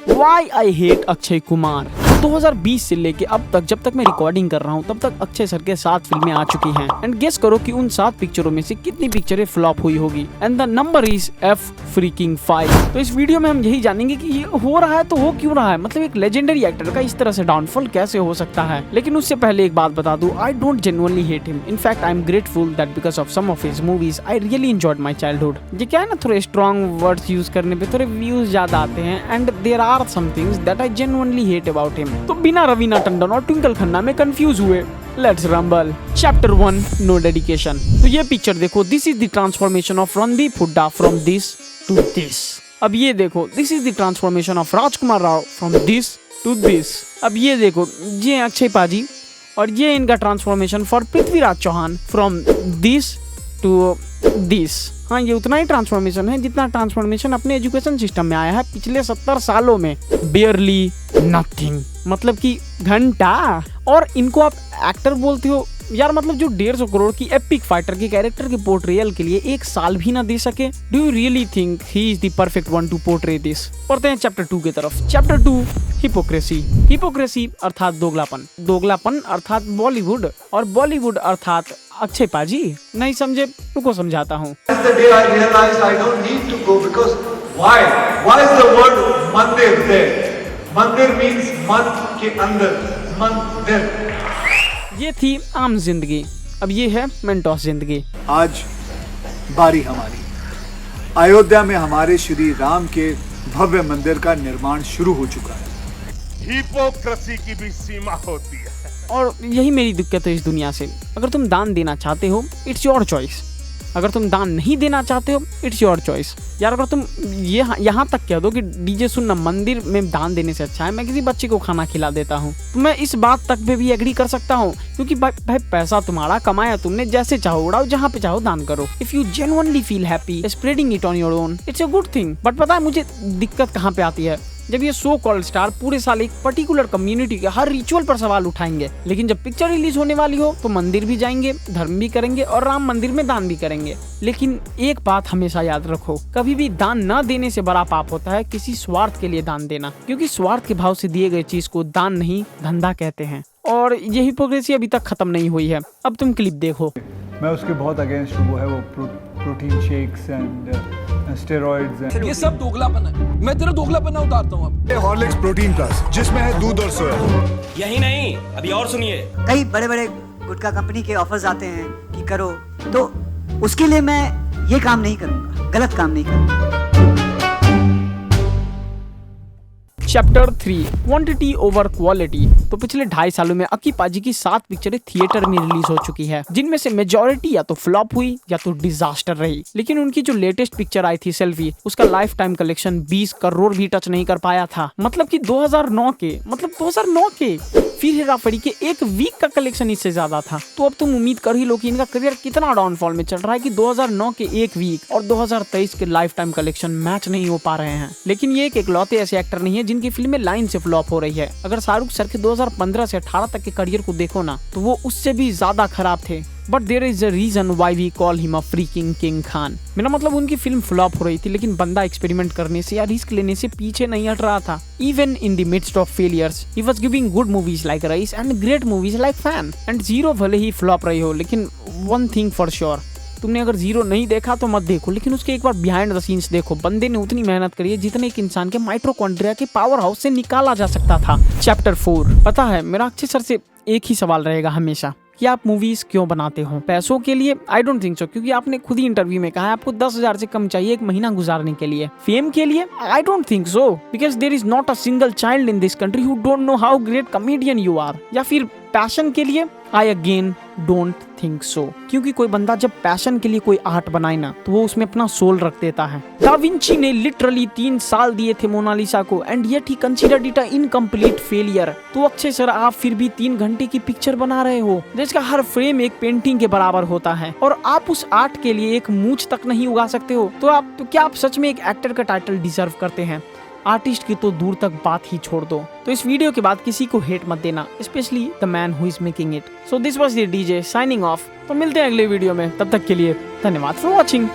Why I hate Akshay Kumar. 2020 से लेके अब तक जब तक मैं रिकॉर्डिंग कर रहा हूँ तब तक अक्षय सर के 7 फिल्में आ चुकी हैं एंड गेस करो कि उन 7 पिक्चरों में से कितनी पिक्चरें फ्लॉप हुई होगी and the number is F5। तो इस वीडियो में हम यही जानेंगे कि ये हो रहा है तो हो क्यों रहा है, मतलब एक लेजेंडरी एक्टर का इस तरह से डाउनफॉल कैसे हो सकता है। लेकिन उससे पहले एक बात बता दूं, I don't genuinely hate him, in fact I am grateful that because of some of his movies I really enjoyed my childhood. ये क्या है ना, थोड़े स्ट्रॉन्ग वर्ड्स यूज करने पे थोड़े व्यूज ज्यादा आते हैं and there are some things that I genuinely hate about him. तो बिना रवीना टंडन और ट्विंकल खन्ना में कंफ्यूज हुए let's rumble. Chapter 1 no dedication. तो ये पिक्चर देखो, this is the transformation of Randeep Hooda from this to this. अब ये देखो, this is the transformation of Rajkummar Rao from this to this. अब ये देखो, ये अक्षय पाजी और ये इनका transformation for Prithviraj Chauhan from this to this. हाँ, ये उतना ही ट्रांसफॉर्मेशन है जितना ट्रांसफॉर्मेशन अपने एजुकेशन सिस्टम में आया है पिछले 70 सालों में। बियरली नथिंग, मतलब कि घंटा। और इनको आप एक्टर बोलते हो यार, मतलब जो 150 करोड़ की एपिक फाइटर के कैरेक्टर के पोर्ट्रेयल के लिए 1 साल भी ना दे सके। Do you really think he is the perfect one two portray this? पढ़ते हैं चैप्टर 2 की तरफ। Chapter 2 hypocrisy. हिपोक्रेसी अर्थात दोगलापन, दोगलापन अर्थात बॉलीवुड और बॉलीवुड अर्थात अक्षय पाजी। नहीं समझे? रुको समझाता हूँ। मंदिर मीन्स मन के अंदर, मंदिर। ये थी आम जिंदगी, अब ये है मेंटोस जिंदगी। आज बारी हमारी। अयोध्या में हमारे श्री राम के भव्य मंदिर का निर्माण शुरू हो चुका है। हिपोक्रेसी की भी सीमा होती है और यही मेरी दिक्कत है इस दुनिया से। अगर तुम दान देना चाहते हो इट्स योर चॉइस, अगर तुम दान नहीं देना चाहते हो इट्स योर चॉइस। यार अगर तुम ये यहाँ तक कह दो कि डीजे सुनना मंदिर में दान देने से अच्छा है मैं किसी बच्चे को खाना खिला देता हूँ, तो मैं इस बात तक पे भी एग्री कर सकता हूँ, क्योंकि भाई पैसा तुम्हारा कमाया तुमने, जैसे चाहो उड़ाओ, जहाँ पे चाहो दान करो। If you genuinely feel happy spreading it on your own it's a good thing. But पता है मुझे दिक्कत कहाँ पे आती है? जब ये सो कॉल्ड स्टार पूरे साल एक पर्टिकुलर कम्युनिटी के हर रिचुअल पर सवाल उठाएंगे, लेकिन जब पिक्चर रिलीज होने वाली हो तो मंदिर भी जाएंगे, धर्म भी करेंगे और राम मंदिर में दान भी करेंगे। लेकिन एक बात हमेशा याद रखो, कभी भी दान न देने से बड़ा पाप होता है किसी स्वार्थ के लिए दान देना, क्योंकि स्वार्थ के भाव से दिए गए चीज को दान नहीं धंधा कहते हैं। और ये हिपोक्रेसी अभी तक खत्म नहीं हुई है। अब तुम क्लिप देखो। मैं उसके बहुत अगेंस्ट हूँ, वो है वो प्रोटीन शेक्स एंड स्टेरॉइड्स। ये सब दोगलापन है, मैं तेरा दोगलापन उतारता हूँ अब। हॉर्लिक्स प्रोटीन प्लस, जिसमें है दूध और सोया। यही नहीं, अभी और सुनिए। कई बड़े बड़े गुटखा कंपनी के ऑफर्स आते हैं कि करो, तो उसके लिए मैं ये काम नहीं करूँगा, गलत काम नहीं करूँगा। Chapter 3 quantity over quality. तो पिछले 2.5 सालों में अक्की पाजी की 7 पिक्चरें थिएटर में रिलीज हो चुकी है, जिनमें से मेजॉरिटी या तो फ्लॉप हुई या तो डिजास्टर रही। लेकिन उनकी जो लेटेस्ट पिक्चर आई थी सेल्फी, उसका लाइफ टाइम कलेक्शन 20 करोड़ भी टच नहीं कर पाया था। मतलब कि 2009 के फिर हेरा फेरी के 1 वीक का कलेक्शन इससे ज्यादा था। तो अब तुम उम्मीद कर ही लो कि इनका करियर कितना डाउनफॉल में चल रहा है कि 2009 के 1 वीक और 2023 के लाइफ टाइम कलेक्शन मैच नहीं हो पा रहे हैं। लेकिन ये एक इकलौते ऐसे एक्टर नहीं है जिनकी फिल्में लाइन से फ्लॉप हो रही है। अगर शाहरुख सर के 2015 से 18 तक के करियर को देखो ना, तो वो उससे भी ज्यादा खराब थे। But there is a reason why we call him a freaking king Khan. मेरा मतलब उनकी फिल्म फ्लॉप हो रही थी, लेकिन बंदा एक्सपेरिमेंट करने से या रिस्क लेने से पीछे नहीं हट रहा था। Even in the midst of failures he was giving good movies like Raees and great movies like Fan and Zero. भले ही फ्लॉप रही हो, लेकिन वन थिंग फॉर श्योर, तुमने अगर जीरो नहीं देखा तो मत देखो, लेकिन उसके एक बार बिहाइंड द सीन्स देखो। बंदे ने उतनी मेहनत करी है जितने एक इंसान के माइटोकॉन्ड्रिया के पावर हाउस से निकाला जा सकता था। चैप्टर 4। पता है मेरा अक्षय सर से एक ही सवाल रहेगा हमेशा कि आप मूवीज क्यों बनाते हो? पैसों के लिए? आई डोंट थिंक सो, क्योंकि आपने खुद ही इंटरव्यू में कहा है आपको 10,000 से कम चाहिए एक महीना गुजारने के लिए। फेम के लिए? I don't think so, because there is not a single child in this country who don't know how great comedian you are. या फिर पैशन के लिए? I again don't think so, क्योंकि कोई बंदा जब पैशन के लिए कोई आर्ट बनाए ना, तो वो उसमें अपना सोल रख देता है। दा विंची ने लिटरली 3 साल दिए थे मोनालिसा को and yet he considered it a incomplete failure. तो अक्षय सर आप फिर भी 3 घंटे की पिक्चर बना रहे हो जिसका हर फ्रेम एक पेंटिंग के बराबर होता है, और आप उस आर्ट के लिए एक मूंछ तक नहीं उगा सकते हो। तो क्या आप सच में एक एक्टर का टाइटल डिजर्व करते हैं? आर्टिस्ट की तो दूर तक बात ही छोड़ दो। तो इस वीडियो के बाद किसी को हेट मत देना, specially the man who is making it. So this was the DJ signing off. तो मिलते हैं अगले वीडियो में, तब तक के लिए धन्यवाद फॉर वॉचिंग।